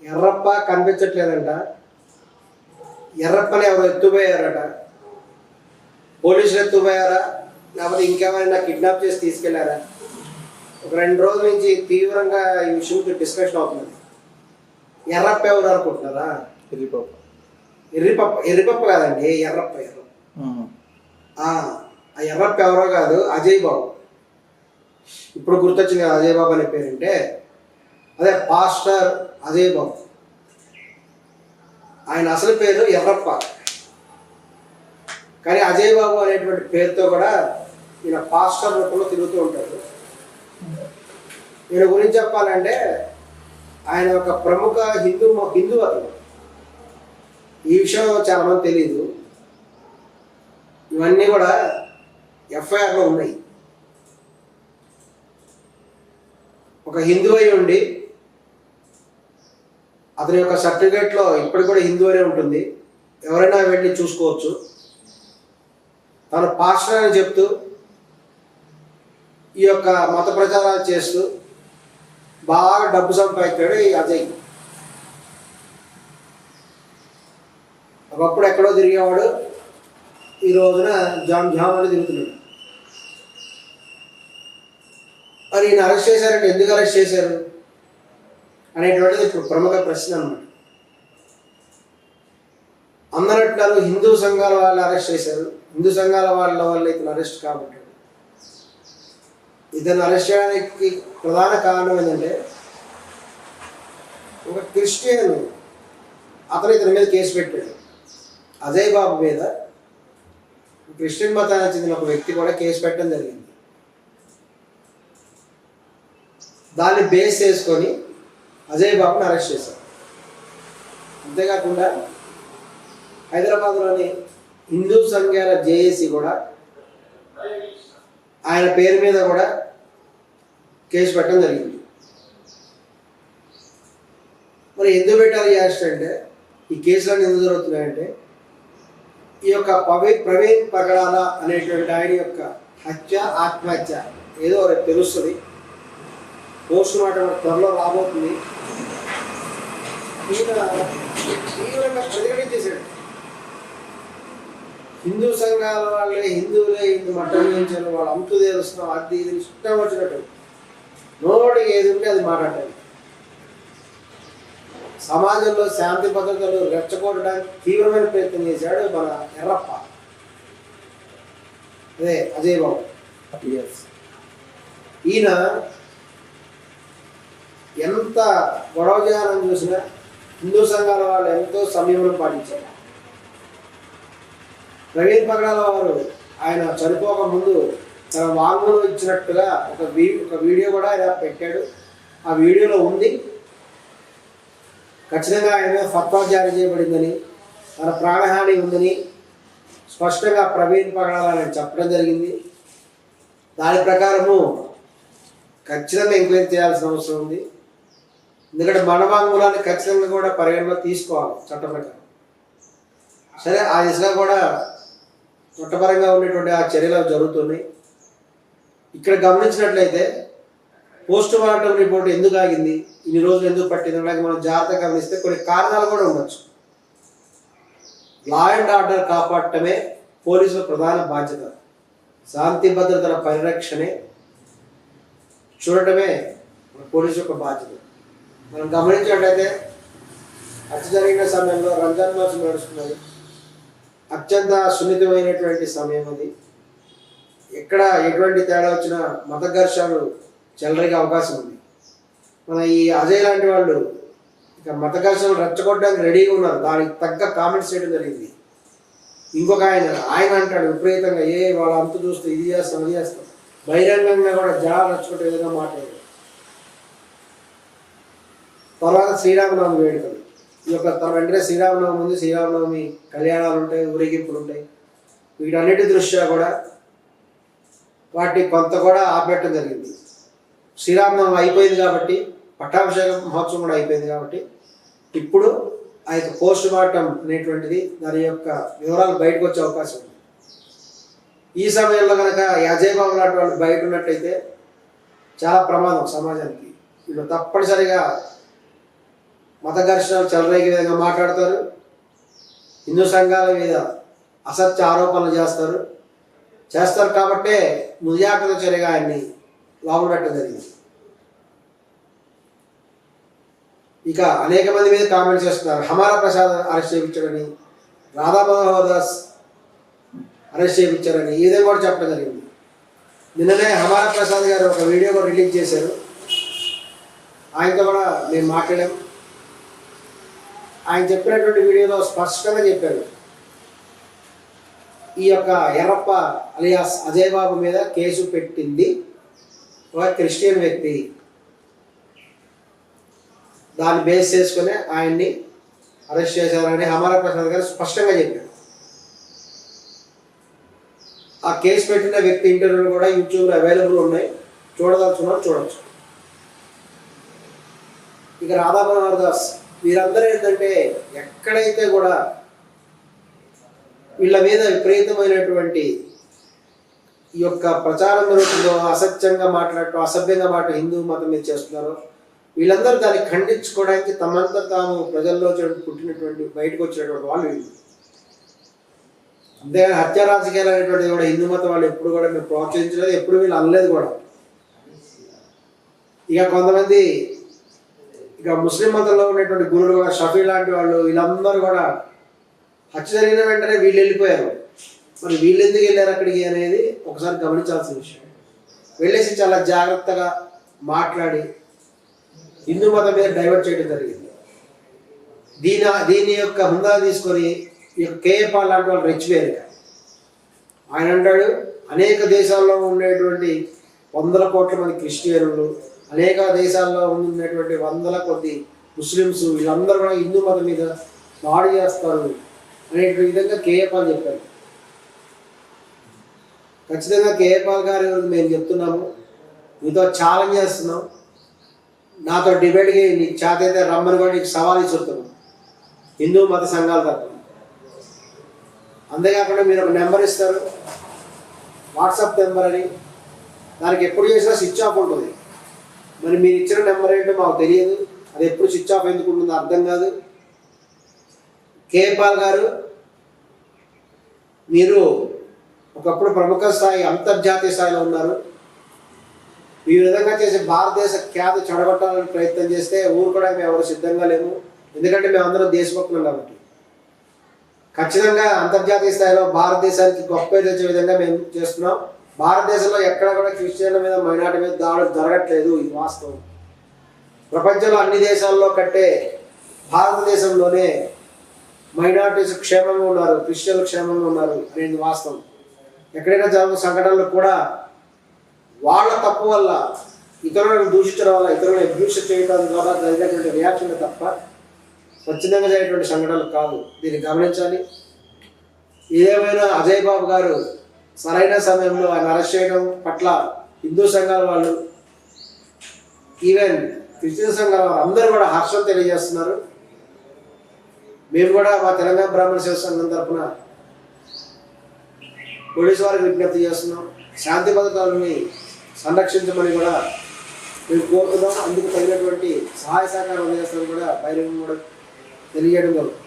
ఎర్రప్ప కనిపించట్లేదంట. ఎర్రప్పని ఎవరు ఎత్తుపోయారట. పోలీసులు ఎత్తుపోయారా లేకపోతే ఇంకేమైనా కిడ్నాప్ చేసి తీసుకెళ్లారా? ఒక 2 రోజుల నుంచి తీవ్రంగా ఈ విషయం డిస్కషన్ అవుతుంది. ఎర్రప్ప ఎవరు అనుకుంటున్నారా? ఎర్రిపప్ప కాదండి, ఎర్రప్ప. ఆ ఎర్రప్ప ఎవరో కాదు, అజయ్ బాబు. ఇప్పుడు గుర్తొచ్చింది కదా అజయ్ బాబు అనే పేరంటే, అదే పాస్టర్ అజయ్ బాబు. ఆయన అసలు పేరు ఎర్రప్ప, కానీ అజయ్ బాబు అనేటువంటి పేరుతో కూడా ఈయన పాస్టర్ రూపంలో తిరుగుతూ ఉంటాడు. ఈయన గురించి చెప్పాలంటే ఆయన ఒక ప్రముఖ హిందూ అతను. ఈ విషయం చాలా మంది తెలియదు. ఇవన్నీ కూడా ఎఫ్ఐఆర్లో ఉన్నాయి. ఒక హిందూ అయి ఉండి అతని యొక్క సర్టిఫికేట్లో ఇప్పటికి కూడా హిందూ అనే ఉంటుంది, ఎవరైనా వెళ్ళి చూసుకోవచ్చు. తను పాస్టర్ అని చెప్తూ ఈ యొక్క మత ప్రచారాలు చేస్తూ బాగా డబ్బు సంపాదించాడు ఈ అజయ్. ఒకప్పుడు ఎక్కడో తిరిగేవాడు, ఈ రోజున జామ్ అని తిరుగుతున్నాడు. మరి ఈయన అరెస్ట్ చేశారంటే ఎందుకు అరెస్ట్ చేశారు అనేటువంటిది ఇప్పుడు ప్రముఖ ప్రశ్న అన్నమాట. అందరూ అంటున్నారు హిందూ సంఘాల వాళ్ళు అరెస్ట్ చేశారు, హిందూ సంఘాల వాళ్ళ వల్ల ఇతను అరెస్ట్ కాబట్టి. ఇతను అరెస్ట్ చేయడానికి ప్రధాన కారణం ఏంటంటే ఒక క్రిస్టియన్ అతను ఇతని మీద కేసు పెట్టాడు. అజయ్ బాబు మీద క్రిస్టియన్ మతానికి చెందిన ఒక వ్యక్తి కూడా కేసు పెట్టడం జరిగింది. దాన్ని బేస్ చేసుకొని అజయ్ బాబుని అరెస్ట్ చేశారు. అంతేకాకుండా హైదరాబాద్లోని హిందూ సంఘాల జేఏసీ కూడా ఆయన పేరు మీద కూడా కేసు పెట్టడం జరిగింది. మరి ఎందుకు పెట్టాలి ఈ అరెస్ట్ అంటే, ఈ కేసులన్నీ ఎందుకు జరుగుతున్నాయంటే, ఈ యొక్క ప్రవీణ్ పగడాల అనేటువంటి ఆయన యొక్క హత్య ఆత్మహత్య ఏదో రేపు తెలుస్తుంది. పోస్ట్ మార్టం త్వరలో రాబోతుంది. ఈయన తీవ్రంగా ప్రతిఘటించేశాడు. హిందూ సంఘాల వాళ్ళే హిందువులే హిందూ మఠం చేయించారు, వాళ్ళు అంతు తెలుస్తున్నాం, అది ఇది ఇష్టం వచ్చినట్టు నోటికి ఏది ఉంటే అది మాట్లాడాలి. సమాజంలో శాంతి భద్రతలు రెచ్చగొట్టడానికి తీవ్రమైన ప్రయత్నం చేశాడు మన ఎర్రప్ప, అదే అజయ్ బాబు. ఈయన ఎంత గొడవ చేయాలని చూసినా హిందూ సంఘాల వాళ్ళు ఎంతో సంయమనం పాటించారు. ప్రవీణ్ పగడాల వారు ఆయన చనిపోక ముందు తన వాంగ్మూలం ఇచ్చినట్టుగా ఒక వీడియో కూడా ఆయన పెట్టాడు. ఆ వీడియోలో ఉంది ఖచ్చితంగా ఆయన మీద ఫత్వా జారీ చేయబడిందని, తన ప్రాణహాని ఉందని స్పష్టంగా ప్రవీణ్ పగడాల ఆయన చెప్పడం జరిగింది. దాని ప్రకారము ఖచ్చితంగా ఎంక్వైరీ చేయాల్సిన అవసరం ఉంది. ఎందుకంటే మన వాంగ్మూలాన్ని ఖచ్చితంగా కూడా పరిగణలో తీసుకోవాలి చట్ట ప్రకారం. సరే, ఆ దిశగా కూడా చట్టపరంగా ఉండేటువంటి ఆ చర్యలు జరుగుతున్నాయి. ఇక్కడ గమనించినట్లయితే పోస్ట్ మార్టం రిపోర్ట్ ఎందుకు ఆగింది, ఇన్ని రోజులు ఎందుకు పట్టింది అలాగే మనం జాగ్రత్తగా గమనిస్తే కొన్ని కారణాలు కూడా ఉండొచ్చు. లా అండ్ ఆర్డర్ కాపాడటమే పోలీసుల ప్రధాన బాధ్యత. శాంతి భద్రతల పరిరక్షణే చూడటమే పోలీసు యొక్క బాధ్యత. మనం గమనించినట్లయితే హత్య జరిగిన సమయంలో రంజాన్ మాసం నడుస్తున్నది. అత్యంత సున్నితమైనటువంటి సమయం అది. ఎక్కడ ఎటువంటి తేడా వచ్చినా మత ఘర్షణలు చెలరేగే అవకాశం ఉంది. మన ఈ అజయ్ లాంటి వాళ్ళు ఇక మత ఘర్షణలు రెచ్చగొట్టడానికి రెడీగా ఉన్నారు. దానికి తగ్గ కామెంట్స్ చేయడం జరిగింది. ఇంకొక ఆయన అంటాడు విపరీతంగా, వాళ్ళ అంతు చూస్తే ఇది చేస్తాం అది చేస్తాం, బహిరంగంగా కూడా జనాలు రెచ్చగొట్టే విధంగా మాట్లాడారు. తర్వాత శ్రీరామనవమి వేడుకలు, ఈ యొక్క వెంటనే శ్రీరామనవమి ఉంది, శ్రీరామనవమి కళ్యాణాలు ఉంటాయి, ఊరేగింపులు ఉంటాయి. వీటన్నిటి దృష్ట్యా కూడా వాటిని కొంత కూడా ఆపేయటం జరిగింది. శ్రీరామనవమి అయిపోయింది కాబట్టి, పట్టాభిషేకం మహోత్సవం కూడా అయిపోయింది కాబట్టి ఇప్పుడు ఆ యొక్క పోస్ట్ మార్టం అనేటువంటిది దాని యొక్క వివరాలు బయటకు వచ్చే అవకాశం ఉంది. ఈ సమయంలో కనుక అజయ్ బాబు లాంటి వాళ్ళు బయట ఉన్నట్టయితే చాలా ప్రమాదం సమాజానికి. వీళ్ళు తప్పనిసరిగా మత ఘర్షణలు చెలరేగే విధంగా మాట్లాడతారు, హిందూ సంఘాల మీద అసత్య ఆరోపణలు చేస్తారు కాబట్టే ముంజాగ్రత్త చర్యగా ఆయన్ని లోపల పెట్టడం జరిగింది. ఇక అనేక మంది మీద కామెంట్ చేస్తున్నారు. హమారా ప్రసాద్ అరెస్ట్ చేయించాడని, రాధా మనోహర్ దాస్ అరెస్ట్ చేయించారని ఈ విధంగా కూడా చెప్పడం జరిగింది. నిన్ననే హమారా ప్రసాద్ గారు ఒక వీడియో కూడా రిలీజ్ చేశారు. ఆయనతో కూడా మేము మాట్లాడాం. ఆయన చెప్పినటువంటి వీడియోలో స్పష్టంగా చెప్పారు, ఈ యొక్క ఎర్రప్ప అలియాస్ అజయ్ బాబు మీద కేసు పెట్టింది ఒక క్రిస్టియన్ వ్యక్తి, దాన్ని బేస్ చేసుకుని ఆయన్ని అరెస్ట్ చేశారని హమారా ప్రసాద్ గారు స్పష్టంగా చెప్పారు. ఆ కేసు పెట్టిన వ్యక్తి ఇంటర్వ్యూలు కూడా యూట్యూబ్లో అవైలబుల్ ఉన్నాయి, చూడదలుచుకున్నారు చూడవచ్చు. ఇక రాధా మనోహర్ దాస్ వీరందరూ ఏంటంటే ఎక్కడైతే కూడా వీళ్ళ మీద విపరీతమైనటువంటి ఈ యొక్క ప్రచారం జరుగుతుందో, అసత్యంగా మాట్లాడటం, అసభ్యంగా హిందూ మతం మీద చేస్తున్నారో, వీళ్ళందరూ దాన్ని ఖండించుకోవడానికి తమంతా తాము ప్రజల్లో పుట్టినటువంటి బయటకు వచ్చినటువంటి వాళ్ళు వీళ్ళు. అంతేగాని హత్య రాజకీయాలు అనేటువంటిది కూడా హిందూ మతం వాళ్ళు ఎప్పుడు కూడా మేము ప్రోత్సహించలేదు, ఎప్పుడు వీళ్ళు అనలేదు కూడా. ఇక కొంతమంది ఇక ముస్లిం మతంలో ఉన్నటువంటి గురువులు కూడా, షఫీ లాంటి వాళ్ళు, వీళ్ళందరూ కూడా హత్య జరిగిన వెంటనే వీళ్ళు వెళ్ళిపోయారు. మరి వీళ్ళు ఎందుకు వెళ్ళారు అక్కడికి అనేది ఒకసారి గమనించాల్సిన విషయం. వెళ్ళేసి చాలా జాగ్రత్తగా మాట్లాడి హిందూ మతం మీద డైవర్ట్ చేయడం జరిగింది. దీని యొక్క హుందా తీసుకొని ఈ యొక్క కేఏ పాల్ లాంటి వాళ్ళు రెచ్చిపోయారు. ఆయన అంటాడు, అనేక దేశాల్లో ఉండేటువంటి 100 కోట్ల మంది క్రిస్టియన్లు, అనేక దేశాల్లో ఉన్నటువంటి 100 కొద్ది ముస్లిమ్స్, వీళ్ళందరూ కూడా హిందూ మతం మీద దాడి చేస్తారు అనే విధంగా కేఏ పాల్ చెప్పారు. ఖచ్చితంగా కేఏ పాల్ గారు మేము చెప్తున్నాము, మీతో ఛాలెంజ్ చేస్తున్నాం, నాతో డిబేట్కి నీకు చేత అయితే రమ్మని కూడా నీకు సవాల్ ఇస్తున్నాం హిందూ మత సంఘాల తరఫున. అంతేకాకుండా మీరు ఒక నెంబర్ ఇస్తారు, వాట్సాప్ నెంబర్ అని, దానికి ఎప్పుడు చేసినా స్విచ్ ఆఫ్ ఉంటుంది. మరి మీరు ఇచ్చిన నెంబర్ ఏంటో మాకు తెలియదు, అది ఎప్పుడు స్విచ్ ఆఫ్ ఎందుకు ఉంటుందో అర్థం కాదు. కేఏ పాల్ గారు, మీరు ఒకప్పుడు ప్రముఖ స్థాయి, అంతర్జాతీయ స్థాయిలో ఉన్నారు. ఈ విధంగా చేసి భారతదేశ ఖ్యాతి చెడగొట్టాలని ప్రయత్నం చేస్తే ఊరుకోవడానికి మేము ఎవరు సిద్ధంగా లేము. ఎందుకంటే మేమందరం దేశభక్తులం కాబట్టి. ఖచ్చితంగా అంతర్జాతీయ స్థాయిలో భారతదేశానికి గొప్ప తెచ్చే విధంగా మేము చేస్తున్నాం. భారతదేశంలో ఎక్కడ కూడా క్రిస్టియన్ల మీద, మైనార్టీ మీద దాడులు జరగట్లేదు, ఇది వాస్తవం. ప్రపంచంలో అన్ని దేశాల్లో కంటే భారతదేశంలోనే మైనార్టీస్ క్షేమంగా ఉన్నారు, క్రిస్టియన్లు క్షేమంగా ఉన్నారు అనేది వాస్తవం. ఎక్కడైనా జరుగుతున్న సంఘటనలు కూడా వాళ్ళ తప్పు వల్ల, ఇతరులను దూషించడం వల్ల, ఇతరులను అబ్యూస్ చేయడం ద్వారా జరిగినటువంటి రియాక్షన్ తప్ప స్వచ్ఛందంగా జరిగేటువంటి సంఘటనలు కాదు. దీన్ని గమనించాలి. ఏదేమైనా అజయ్ బాబు గారు సరైన సమయంలో ఆయన అరెస్ట్ చేయడం పట్ల హిందూ సంఘాల వాళ్ళు, ఈవెన్ క్రిస్టియన్ సంఘాల వాళ్ళు అందరూ కూడా హర్షం తెలియజేస్తున్నారు. మేము కూడా మా తెలంగాణ బ్రాహ్మణ సేవ సంఘం తరఫున పోలీసు వారికి విజ్ఞప్తి చేస్తున్నాం, శాంతి భద్రతలని సంరక్షించమని కూడా మేము కోరుతున్నాం. అందుకు తగినటువంటి సహాయ సహకారం అందజేస్తామని కూడా బహిరంగంగా కూడా తెలియజేయడం జరుగుతుంది.